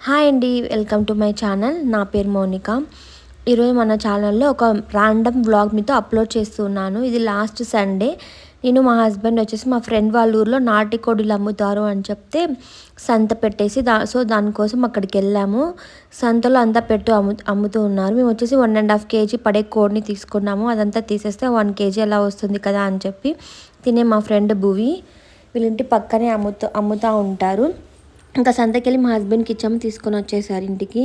Hi అండి, welcome to my channel. నా పేరు మౌనిక. ఈరోజు మన ఛానల్లో ఒక ర్యాండమ్ వ్లాగ్ మీతో అప్లోడ్ చేస్తున్నాను. ఇది లాస్ట్ సండే. నేను మా హస్బెండ్ వచ్చేసి మా ఫ్రెండ్ వాళ్ళ ఊర్లో నాటికోడిలు అమ్ముతారు అని చెప్తే సంత పెట్టేసి దానికోసం అక్కడికి వెళ్ళాము. సంతలో అంతా అమ్ముతూ ఉన్నారు. మేము వచ్చేసి 1.5 kg పడే కోడిని తీసుకున్నాము. అదంతా తీసేస్తే 1 kg ఎలా వస్తుంది కదా అని చెప్పి తినే మా ఫ్రెండ్ భువి వీళ్ళింటి పక్కనే అమ్ముతూ ఉంటారు. ఇంకా సంతకెళ్ళి మా హస్బెండ్కి ఇచ్చాము, తీసుకొని వచ్చేసారు ఇంటికి.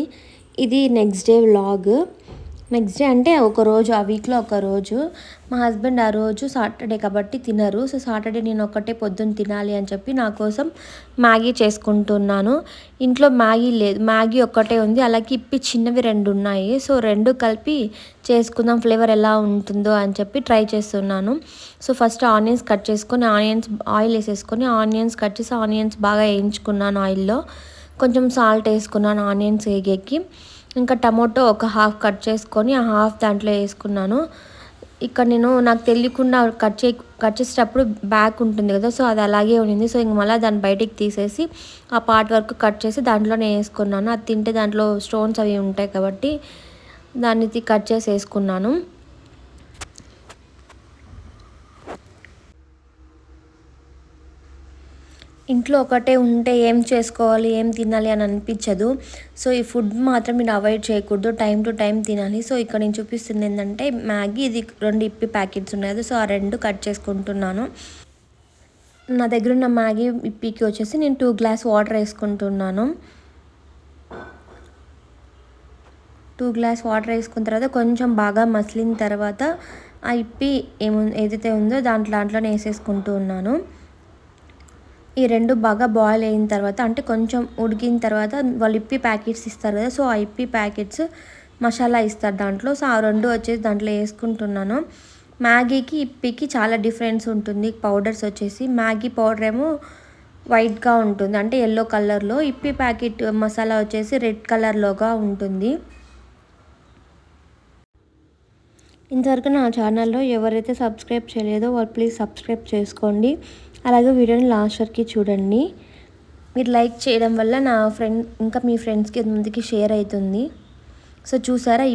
ఇది next day vlog. Next day అంటే ఒకరోజు, ఆ వీక్లో ఒకరోజు. మా హస్బెండ్ ఆ రోజు సాటర్డే కాబట్టి తినరు. సో సాటర్డే నేను ఒక్కటే పొద్దున్న తినాలి అని చెప్పి నా కోసం మ్యాగీ చేసుకుంటున్నాను. ఇంట్లో మ్యాగీ లేదు, మ్యాగీ ఒక్కటే ఉంది. అలాగే ఇప్పి చిన్నవి 2 ఉన్నాయి. సో 2 కలిపి చేసుకుందాం, ఫ్లేవర్ ఎలా ఉంటుందో అని చెప్పి ట్రై చేస్తున్నాను. సో ఫస్ట్ ఆనియన్స్ కట్ చేసుకొని ఆయిల్ వేసేసుకొని ఆనియన్స్ కట్ చేసి ఆనియన్స్ బాగా వేయించుకున్నాను ఆయిల్లో. కొంచెం సాల్ట్ వేసుకున్నాను ఆనియన్స్ వేగేకి. ఇంకా టమోటో ఒక హాఫ్ కట్ చేసుకొని ఆ హాఫ్ దాంట్లో వేసుకున్నాను. ఇక్కడ నాకు తెలియకుండా కట్ చేసేటప్పుడు బ్యాక్ ఉంటుంది కదా, సో అది అలాగే ఉండింది. సో ఇంక మళ్ళీ దాన్ని బయటికి తీసేసి ఆ పార్ట్ వరకు కట్ చేసి దాంట్లోనే వేసుకున్నాను. అది తింటే దాంట్లో స్టోన్స్ అవి ఉంటాయి కాబట్టి దాన్ని కట్ చేసి వేసుకున్నాను. ఇంట్లో ఒకటే ఉంటే ఏం చేసుకోవాలి, ఏం తినాలి అని అనిపించదు. సో ఈ ఫుడ్ మాత్రం మీరు అవాయిడ్ చేయకూడదు, టైం టు టైం తినాలి. సో ఇక్కడ నేను చూపిస్తుంది ఏంటంటే మ్యాగీ, ఇది 2 ఇప్పి ప్యాకెట్స్ ఉన్నాయి కదా, సో ఆ 2 కట్ చేసుకుంటున్నాను. నా దగ్గర ఉన్న మ్యాగీ ఇప్పికి వచ్చేసి నేను 2 గ్లాస్ వాటర్ వేసుకుంటున్నాను. 2 గ్లాస్ వాటర్ వేసుకున్న తర్వాత కొంచెం బాగా మసిలిన తర్వాత ఆ ఇప్పి ఏదైతే ఉందో దాంట్లోనే వేసేసుకుంటూ ఉన్నాను. ఈ 2 బాగా బాయిల్ అయిన తర్వాత, అంటే కొంచెం ఉడికిన తర్వాత వాళ్ళు ఇప్పి ప్యాకెట్స్ ఇస్తారు కదా, సో ఆ ఇప్పి ప్యాకెట్స్ మసాలా ఇస్తారు దాంట్లో. సో ఆ 2 వచ్చేసి దాంట్లో వేసుకుంటున్నాను. మ్యాగీకి ఇప్పికి చాలా డిఫరెన్స్ ఉంటుంది. పౌడర్స్ వచ్చేసి మ్యాగీ పౌడర్ ఏమో వైట్గా ఉంటుంది, అంటే ఎల్లో కలర్లో. ఇప్పి ప్యాకెట్ మసాలా వచ్చేసి రెడ్ కలర్లోగా ఉంటుంది. ఇంతవరకు నా ఛానల్లో ఎవరైతే సబ్స్క్రైబ్ చేయలేదో వాళ్ళు ప్లీజ్ సబ్స్క్రైబ్ చేసుకోండి. అలాగే వీడియోని లాస్ట్ వరకు చూడండి. మీరు లైక్ చేయడం వల్ల నా ఇంకా మీ ఫ్రెండ్స్కి ముందుకి షేర్ అవుతుంది. సో చూసారా,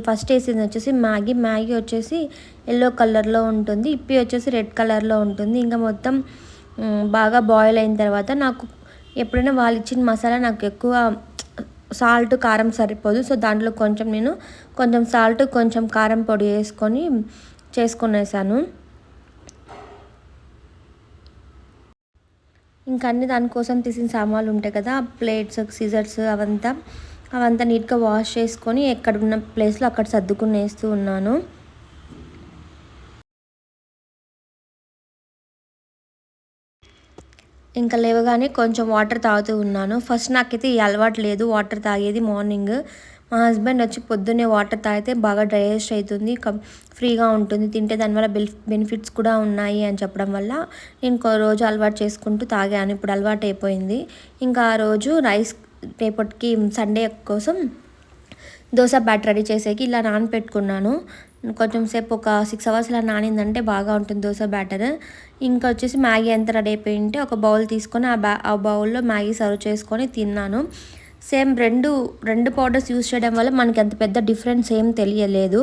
ఫస్ట్ వేసింది వచ్చేసి మ్యాగీ వచ్చేసి ఎల్లో కలర్లో ఉంటుంది, ఇప్పి వచ్చేసి రెడ్ కలర్లో ఉంటుంది. ఇంకా మొత్తం బాగా బాయిల్ అయిన తర్వాత నాకు ఎప్పుడైనా వాళ్ళు ఇచ్చిన మసాలా నాకు ఎక్కువ సాల్ట్ కారం సరిపోదు. సో దాంట్లో కొంచెం సాల్ట్ కొంచెం కారం పొడి వేసుకొని చేసుకునేసాను. ఇంకా అన్ని దానికోసం తీసిన సామాన్లు ఉంటాయి కదా, ప్లేట్స్, సిజర్స్ అవంతా నీట్గా వాష్ చేసుకొని ఎక్కడున్న ప్లేస్లో అక్కడ సర్దుకుని వేస్తూ ఉన్నాను. ఇంకా లేవగానే కొంచెం వాటర్ తాగుతూ ఉన్నాను. ఫస్ట్ నాకైతే ఈ అలవాటు లేదు వాటర్ తాగేది మార్నింగ్. మా హస్బెండ్ వచ్చి పొద్దున్నే వాటర్ తాగితే బాగా డైజెస్ట్ అవుతుంది, ఫ్రీగా ఉంటుంది, తింటే దానివల్ల బెనిఫిట్స్ కూడా ఉన్నాయి అని చెప్పడం వల్ల నేను రోజు అలవాటు చేసుకుంటూ తాగాను. ఇప్పుడు అలవాటు అయిపోయింది. ఇంకా ఆ రోజు రేపటికి సండే కోసం దోశ బ్యాటర్ రెడీ చేసేకి ఇలా నానపెట్టుకున్నాను. కొంచెం సేపు ఒక 6 hours ఇలా నానిందంటే బాగా ఉంటుంది దోశ బ్యాటర్. ఇంకా వచ్చేసి మ్యాగీ అంతా రెడీ అయిపోయింటే ఒక బౌల్ తీసుకొని ఆ బౌల్లో మ్యాగీ సర్వ్ చేసుకొని తిన్నాను. సేమ్ రెండు పౌడర్స్ యూస్ చేయడం వల్ల మనకి అంత పెద్ద డిఫరెన్స్ ఏం తెలియలేదు.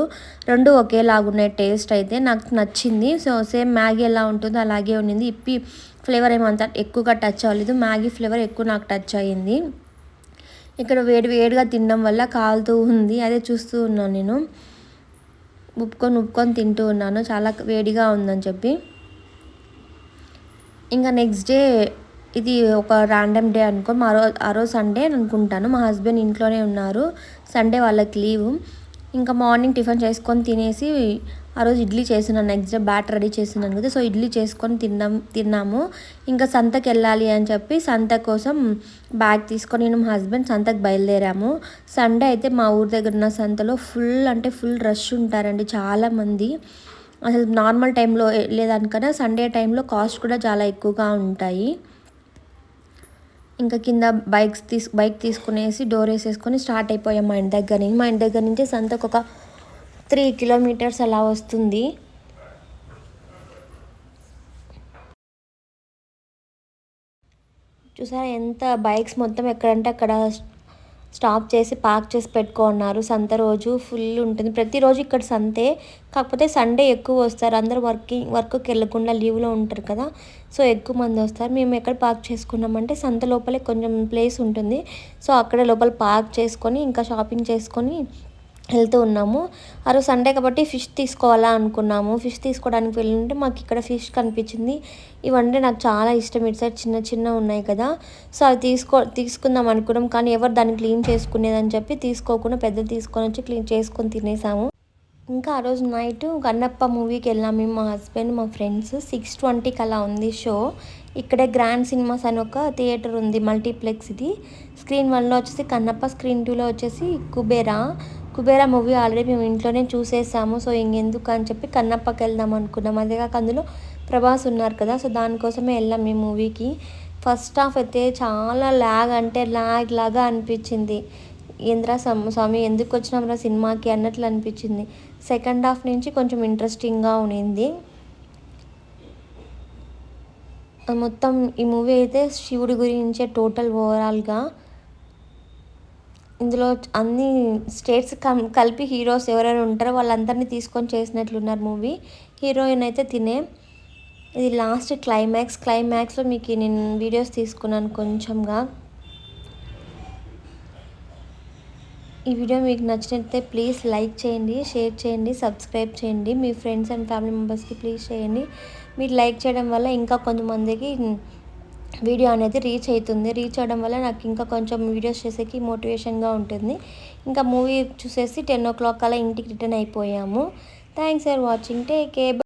2 ఒకేలాగున్నాయి. టేస్ట్ అయితే నాకు నచ్చింది. సో సేమ్ మ్యాగీ ఎలా ఉంటుందో అలాగే ఉండింది. ఇప్పి ఫ్లేవర్ ఏమంత ఎక్కువగా టచ్ అవ్వలేదు, మ్యాగీ ఫ్లేవర్ ఎక్కువ నాకు టచ్ అయ్యింది. ఇక్కడ వేడిగా తినడం వల్ల కాలుతూ ఉంది, అదే చూస్తూ ఉన్నాను. నేను ఉప్పుకొని తింటూ ఉన్నాను, చాలా వేడిగా ఉందని చెప్పి. ఇంకా నెక్స్ట్ డే ఇది ఒక ర్యాండమ్ డే అనుకో, ఆ రోజు సండే అనుకుంటాను. మా హస్బెండ్ ఇంట్లోనే ఉన్నారు, సండే వాళ్ళకి లీవ్. ఇంకా మార్నింగ్ టిఫిన్ చేసుకొని తినేసి ఆ రోజు ఇడ్లీ చేసినాను. నెక్స్ట్ డే బ్యాటర్ రెడీ చేసినాను కదా, సో ఇడ్లీ చేసుకొని తిన్నాము. ఇంకా సంతకి వెళ్ళాలి అని చెప్పి సంత కోసం బ్యాగ్ తీసుకొని నేను మా హస్బెండ్ సంతకు బయలుదేరాము. సండే అయితే మా ఊరి దగ్గర ఉన్న సంతలో ఫుల్ రష్ ఉంటారండి, చాలామంది. అసలు నార్మల్ టైంలో లేదనుకన్నా సండే టైంలో కాస్ట్ కూడా చాలా ఎక్కువగా ఉంటాయి. ఇంకా కింద బైక్ తీసుకునేసి డోర్ వేసేసుకొని స్టార్ట్ అయిపోయాం మా ఇంటి దగ్గర నుంచి సంతకు ఒక 3 kilometers అలా వస్తుంది. చూసారా ఎంత బైక్స్ మొత్తం ఎక్కడంటే అక్కడ స్టాప్ చేసి పార్క్ చేసి పెట్టుకున్నారు. సంత రోజు ఫుల్ ఉంటుంది. ప్రతిరోజు ఇక్కడ సంతే, కాకపోతే సండే ఎక్కువ వస్తారు. అందరూ వర్క్కి వెళ్ళకుండా లీవ్లో ఉంటారు కదా, సో ఎక్కువ మంది వస్తారు. మేము ఎక్కడ పార్క్ చేసుకున్నామంటే సంత లోపలే కొంచెం ప్లేస్ ఉంటుంది, సో అక్కడే లోపల పార్క్ చేసుకొని ఇంకా షాపింగ్ చేసుకొని వెళ్తూ ఉన్నాము. ఆ రోజు సండే కాబట్టి ఫిష్ తీసుకోవాలా అనుకున్నాము. ఫిష్ తీసుకోవడానికి వెళ్ళింటే మాకు ఇక్కడ ఫిష్ కనిపించింది. ఇవంటే నాకు చాలా ఇష్టం. ఇటు సైడ్ చిన్న చిన్న ఉన్నాయి కదా, సో అవి తీసుకుందాం అనుకున్నాం. కానీ ఎవరు దాన్ని క్లీన్ చేసుకునేదని చెప్పి తీసుకోకుండా పెద్దది తీసుకొని వచ్చి క్లీన్ చేసుకొని తినేసాము. ఇంకా ఆ రోజు నైట్ కన్నప్ప మూవీకి వెళ్ళాము మేము, మా హస్బెండ్ మా ఫ్రెండ్స్. 6:20కి అలా ఉంది షో. ఇక్కడే గ్రాండ్ సినిమాస్ అని ఒక థియేటర్ ఉంది, మల్టీప్లెక్స్. ఇది స్క్రీన్ 1లో వచ్చేసి కన్నప్ప, స్క్రీన్ 2లో వచ్చేసి కుబేరా మూవీ ఆల్రెడీ మేము ఇంట్లోనే చూసేసాము. సో ఇంకెందుకు అని చెప్పి కన్నప్పకి వెళ్దాం అనుకున్నాం. అదేగాక అందులో ప్రభాస్ ఉన్నారు కదా, సో దానికోసమే వెళ్ళాం ఈ మూవీకి. ఫస్ట్ హాఫ్ అయితే చాలా ల్యాగ్ అంటే ల్యాగ్ లాగా అనిపించింది. ఏంద్రా స్వామి ఎందుకు వచ్చినాంరా సినిమాకి అన్నట్లు అనిపించింది. సెకండ్ హాఫ్ నుంచి కొంచెం ఇంట్రెస్టింగ్గా ఉండింది. మొత్తం ఈ మూవీ అయితే శివుడి గురించే టోటల్ ఓవరాల్గా. ఇందులో అన్ని స్టేట్స్ కలిపి హీరోస్ ఎవరైనా ఉంటారో వాళ్ళందరినీ తీసుకొని చేసినట్లున్నారు మూవీ. హీరోయిన్ అయితే తినే. ఇది లాస్ట్ క్లైమాక్స్లో మీకు నేను వీడియోస్ తీసుకున్నాను కొంచెంగా. ఈ వీడియో మీకు నచ్చినట్లయితే ప్లీజ్ లైక్ చేయండి, షేర్ చేయండి, సబ్స్క్రైబ్ చేయండి. మీ ఫ్రెండ్స్ అండ్ ఫ్యామిలీ మెంబర్స్కి ప్లీజ్ చేయండి. మీరు లైక్ చేయడం వల్ల ఇంకా కొంతమందికి వీడియో అనేది రీచ్ అవుతుంది. రీచ్ అవ్వడం వల్ల నాకు ఇంకా కొంచెం వీడియోస్ చేసేకి మోటివేషన్గా ఉంటుంది. ఇంకా మూవీ చూసేసి 10 o'clock అలా ఇంటికి రిటర్న్ అయిపోయాము. Thanks for watching. Take care.